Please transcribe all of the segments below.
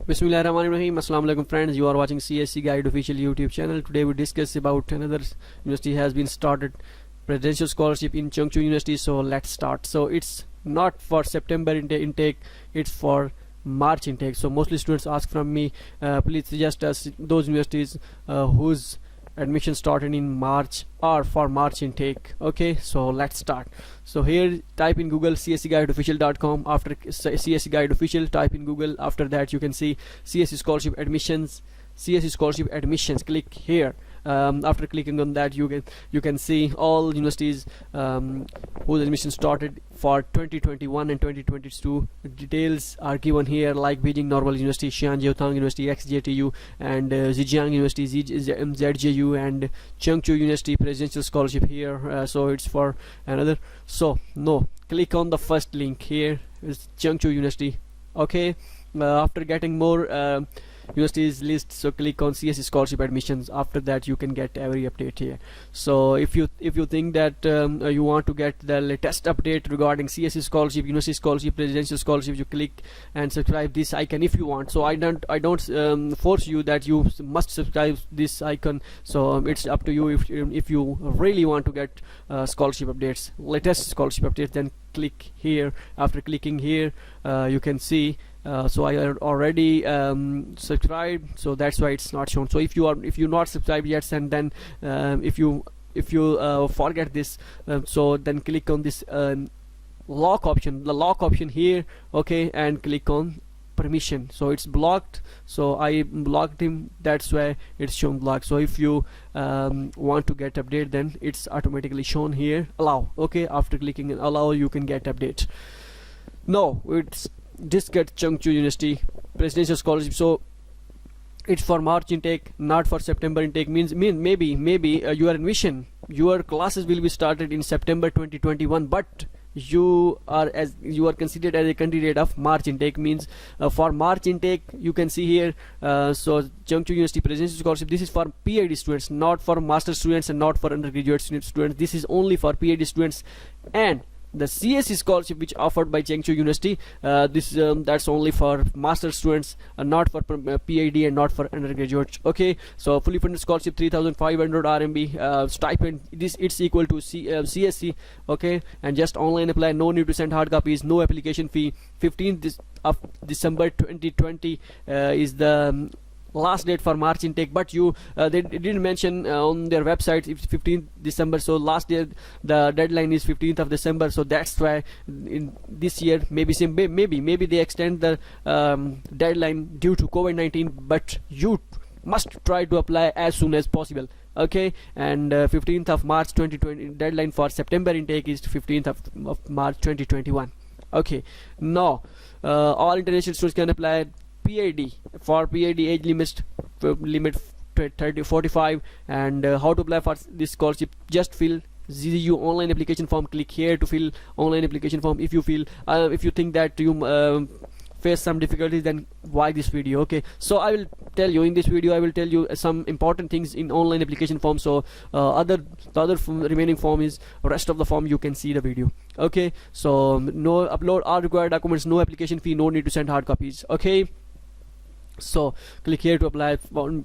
Bismillahirrahmanirrahim. Assalamu alaikum friends, you are watching CSC Guide official YouTube channel. Today we discuss about another university has been started, presidential scholarship in Zhengzhou University. So let's start. So it's not for September intake, it's for March intake. So mostly students ask from me, please suggest us those universities whose admission started in March or for March intake. Okay, so let's start. So here type in Google cscguideofficial.com. After CSC Guide Official, type in Google. After that you can see CSC Scholarship Admissions. CSC Scholarship Admissions, click here. After clicking on that you can see all universities whose admission started for 2021 and 2022. Details are given here, like Beijing Normal University, Xi'an Jiaotang University, XJTU, and Zhejiang University, ZZU, and Zhengzhou University presidential scholarship here. So it's for another. So no, click on the first link here, is Zhengzhou University. Okay, after getting more universities list, so click on CSC Scholarship Admissions. After that you can get every update here. So if you think that you want to get the latest update regarding CSC Scholarship, University Scholarship, Presidential Scholarship, you click and subscribe this icon if you want. So I don't force you that you must subscribe this icon. So it's up to you. If you really want to get scholarship updates, latest scholarship updates, then click here. After clicking here you can see so I already subscribed, so that's why it's not shown. So if you're not subscribed yet, and then if you forget this, so then click on this lock option, the lock option here. Okay, and click on permission. So it's blocked, so I blocked him, that's why it's shown blocked. So if you want to get update, then it's automatically shown here, allow. Okay, after clicking on allow you can get update. No, it's this get Zhengzhou University presidential scholarship. So it's for March intake, not for September intake. Maybe your admission, your classes will be started in September 2021, but you are considered as a candidate of March intake. Means for March intake you can see here, so Zhengzhou University presidential scholarship, this is for PhD students, not for master students and not for undergraduate students. This is only for PhD students. And the CSC scholarship which offered by Zhengzhou University, that's only for master students, not for PhD and not for undergraduates. Okay, so fully funded scholarship 3,500 RMB, stipend, it's equal to CSC. Okay, and just online apply, no need to send hard copies, no application fee. 15th of December 2020 is the last date for March intake, but they didn't mention on their website it's 15th December. So last year the deadline is 15th of December, so that's why in this year maybe they extend the deadline due to COVID-19, but you must try to apply as soon as possible. Okay, and 15th of March 2020 deadline for September intake is 15th of March 2021. Okay, now all international students can apply. PhD, for PhD age limit 45, and how to apply for this scholarship, just fill ZZU online application form. Click here to fill online application form. If you think that you face some difficulties, then watch this video. Okay, so I will tell you in this video, I will tell you some important things in online application form. So the other remaining form is rest of the form, you can see the video. Okay, so no upload all required documents, no application fee, no need to send hard copies. Okay, so click here to apply on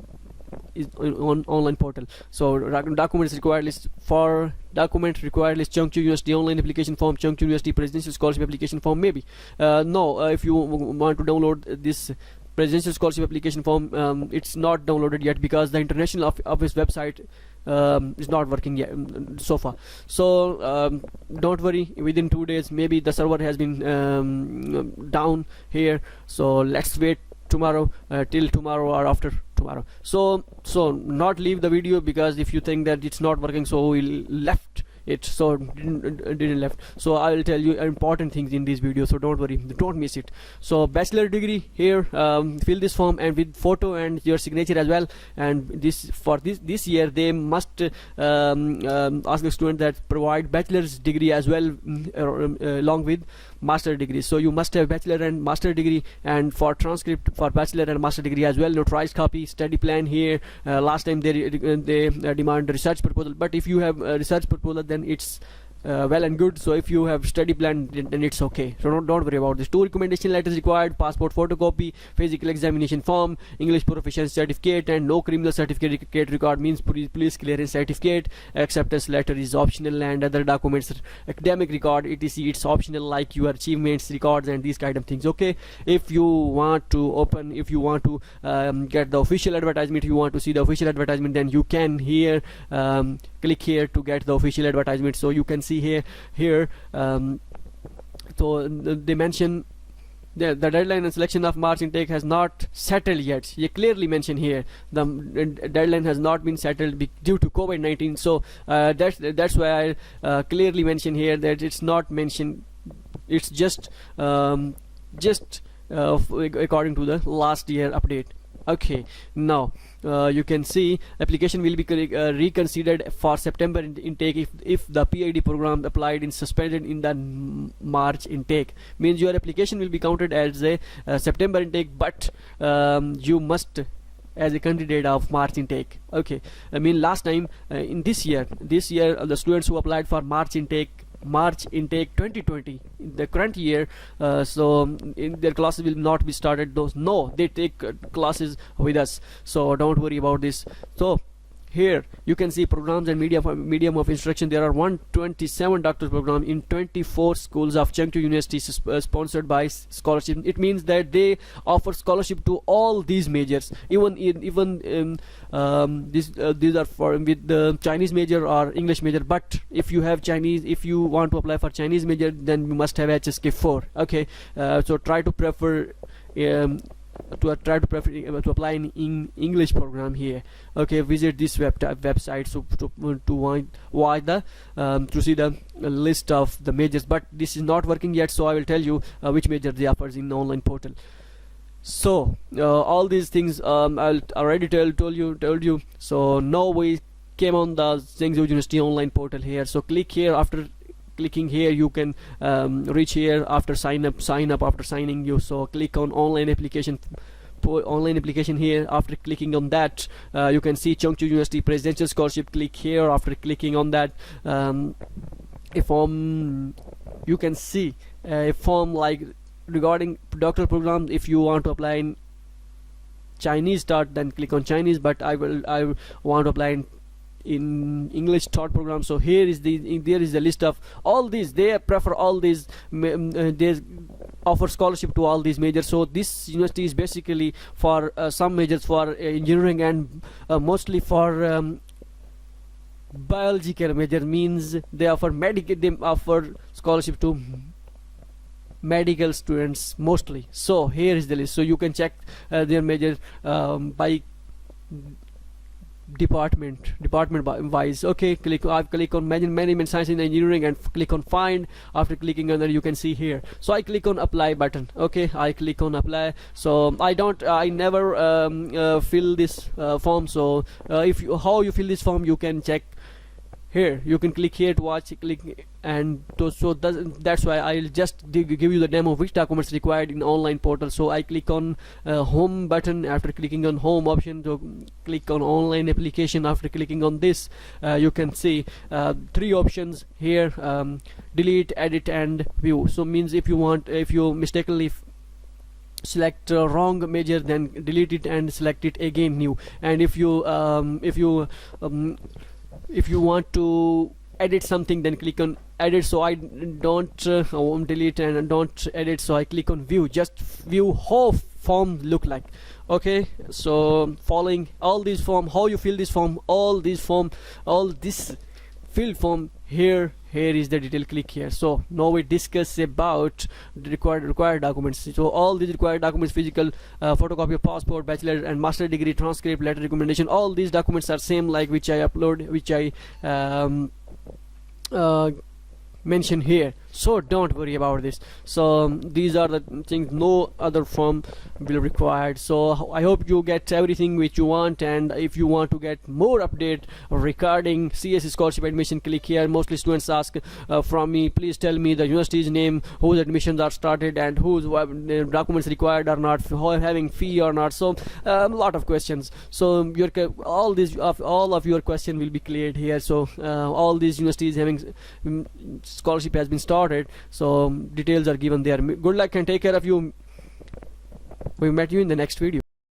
online portal. So documents required list, for document required list, Zhengzhou University online application form, Zhengzhou University presidential scholarship application form. Maybe if you want to download this presidential scholarship application form, it's not downloaded yet because the international office website is not working yet so far. So don't worry, within 2 days maybe the server has been down here. So let's wait tomorrow, till tomorrow or after tomorrow. So not leave the video, because if you think that it's not working, so we left it, so didn't left. So I will tell you important things in this video, so don't worry, don't miss it. So bachelor degree here, fill this form and with photo and your signature as well. And this year they must ask the student that provide bachelor's degree as well along with master degree. So you must have bachelor and master degree, and for transcript for bachelor and master degree as well, notarized copy, study plan here. Last time they demand research proposal, but if you have a research proposal, then it's well and good. So if you have study plan, then it's okay, so don't worry about this. 2 recommendation letters required: passport photocopy, physical examination form, English proficiency certificate, and no criminal certificate record, means police clearance certificate. Acceptance letter is optional, and other documents, academic record etc, it's optional, like your achievements records and these kind of things. Okay, if you want to get the official advertisement, if you want to see the official advertisement, then you can here click here to get the official advertisement. So you can see here so they mention the deadline and selection of March intake has not settled yet. You clearly mention here the deadline has not been settled due to COVID-19. So that's why I clearly mention here that it's not mentioned, it's just according to the last year update. Okay, now you can see application will be reconsidered for September intake if the PID program applied in suspended in the March intake, means your application will be counted as a September intake, but you must as a candidate of March intake. Okay, I mean last time in this year the students who applied for March intake 2020 in the current year, so in their classes will not be started. They take classes with us, so don't worry about this. So here you can see programs and medium of instruction. There are 127 doctor program in 24 schools of Zhengzhou University sponsored by scholarship. It means that they offer scholarship to all these majors, even these are for with the Chinese major or English major. But if you have Chinese, if you want to apply for Chinese major, then you must have HSK4. Okay, so try to prefer to apply in English program here. Okay, visit this website so to see the list of the majors, but this is not working yet, so I will tell you which major they offers in the online portal. So all these things I already told you. So now we came on the Zhengzhou University online portal here. So click here. After clicking here you can reach here after sign up after signing you. So click on online application here. After clicking on that you can see Zhengzhou University Presidential Scholarship. Click here. After clicking on that a form, you can see a form like regarding doctoral program. If you want to apply in Chinese start, then click on Chinese, but I want to apply in English third program. So there is the list of all these. They prefer all these, they offer scholarship to all these majors. So this university is basically for some majors for engineering and mostly for biological major, means they offer scholarship to medical students mostly. So here is the list, so you can check their major by department wise. Okay, I've click on management science and engineering and click on find. After clicking on that you can see here, so I click on apply button. Okay, I click on apply. So I never fill this form. So how you fill this form you can check here. You can click here to watch, and so that's why I'll just give you the demo of which documents required in online portal. So I click on home button. After clicking on home option, so click on online application. After clicking on this you can see 3 options here: delete, edit and view. So means if you mistakenly select wrong major, then delete it and select it again new. And if you want to edit something, then click on edit. So I don't delete and don't edit, so I click on view. Just view how form look like. Okay, so following all these form, how you fill this form, all this filled form here is the detail. Click here. So now we discuss about the required documents. So all these required documents: physical photocopy of passport, bachelor and master degree, transcript, letter recommendation. All these documents are same like which I mention here. so don't worry about this. So these are the things no other firm will require. So I hope you get everything which you want, and if you want to get more update regarding CSE scholarship admission, click here. Mostly students ask from me, please tell me the university's name, whose admissions are started, and whose documents required or not, having fee or not. So a lot of questions. So your all of your question will be cleared here. So all these universities having scholarship has been started, so details are given there. Good luck and take care of you. We met you in the next video.